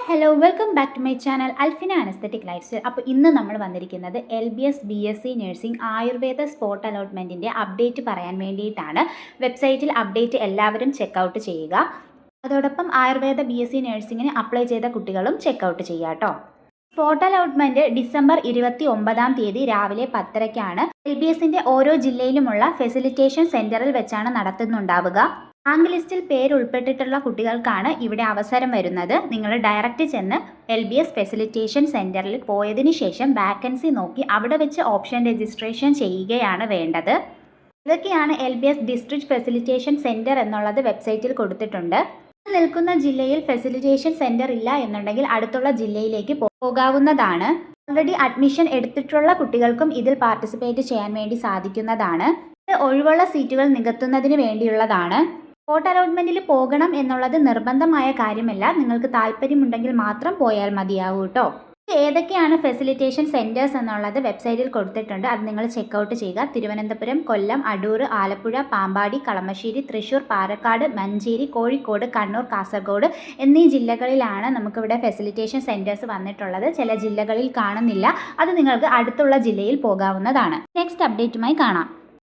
Hello welcome back to my channel Alfina an aesthetic lifestyle. അപ്പോൾ ഇന്ന് നമ്മൾ വന്നിരിക്കുന്നത് LBS BSc nursing Ayurveda spot അലോട്ട്മെൻറ്റിൻ്റെ അപ്ഡേറ്റ് പറയാൻ വേണ്ടിയിട്ടാണ്. വെബ്സൈറ്റിൽ അപ്ഡേറ്റ് എല്ലാവരും ചെക്കൗട്ട് ചെയ്യുക. അതോടൊപ്പം ആയുർവേദ BSc നഴ്സിംഗിന് അപ്ലൈ ചെയ്ത കുട്ടികളും ചെക്കൗട്ട് ചെയ്യുക കേട്ടോ. സ്പോട്ട് അലോട്ട്മെൻറ്റ് ഡിസംബർ 29 രാവിലെ 10:30 LBSൻ്റെ ഓരോ ജില്ലയിലുമുള്ള ഫെസിലിറ്റേഷൻ സെൻറ്ററിൽ വെച്ചാണ് നടത്തുന്നുണ്ടാവുക. റാങ്ക് ലിസ്റ്റിൽ പേര് ഉൾപ്പെട്ടിട്ടുള്ള കുട്ടികൾക്കാണ് ഇവിടെ അവസരം വരുന്നത്. നിങ്ങൾ ഡയറക്റ്റ് ചെന്ന് LBS ഫെസിലിറ്റേഷൻ സെൻറ്ററിൽ പോയതിന് ശേഷം വാക്കൻസി നോക്കി അവിടെ വെച്ച് ഓപ്ഷൻ രജിസ്ട്രേഷൻ ചെയ്യുകയാണ് വേണ്ടത്. ഇതൊക്കെയാണ് LBS ഡിസ്ട്രിക്ട് ഫെസിലിറ്റേഷൻ സെൻറ്റർ എന്നുള്ളത് വെബ്സൈറ്റിൽ കൊടുത്തിട്ടുണ്ട്. നിൽക്കുന്ന ജില്ലയിൽ ഫെസിലിറ്റേഷൻ സെൻറ്റർ ഇല്ല എന്നുണ്ടെങ്കിൽ അടുത്തുള്ള ജില്ലയിലേക്ക് പോകാവുന്നതാണ്. ഓൾറെഡി അഡ്മിഷൻ എടുത്തിട്ടുള്ള കുട്ടികൾക്കും ഇതിൽ പാർട്ടിസിപ്പേറ്റ് ചെയ്യാൻ വേണ്ടി സാധിക്കുന്നതാണ്. ഇത് ഒഴിവുള്ള സീറ്റുകൾ നികത്തുന്നതിന് വേണ്ടിയുള്ളതാണ്. സ്പോട്ട് അലോട്ട്മെൻറ്റിൽ പോകണം എന്നുള്ളത് നിർബന്ധമായ കാര്യമല്ല. നിങ്ങൾക്ക് താല്പര്യമുണ്ടെങ്കിൽ മാത്രം പോയാൽ മതിയാവും കേട്ടോ. ഏതൊക്കെയാണ് ഫെസിലിറ്റേഷൻ സെൻറ്റേഴ്സ് എന്നുള്ളത് വെബ്സൈറ്റിൽ കൊടുത്തിട്ടുണ്ട്. അത് നിങ്ങൾ ചെക്കൗട്ട് ചെയ്യുക. തിരുവനന്തപുരം, കൊല്ലം, അടൂർ, ആലപ്പുഴ, പാമ്പാടി, കളമശ്ശേരി, തൃശ്ശൂർ, പാലക്കാട്, മഞ്ചേരി, കോഴിക്കോട്, കണ്ണൂർ, കാസർഗോഡ് എന്നീ ജില്ലകളിലാണ് നമുക്കിവിടെ ഫെസിലിറ്റേഷൻ സെൻറ്റേഴ്സ് വന്നിട്ടുള്ളത്. ചില ജില്ലകളിൽ കാണുന്നില്ല. അത് നിങ്ങൾക്ക് അടുത്തുള്ള ജില്ലയിൽ പോകാവുന്നതാണ്. നെക്സ്റ്റ് അപ്ഡേറ്റുമായി കാണാം.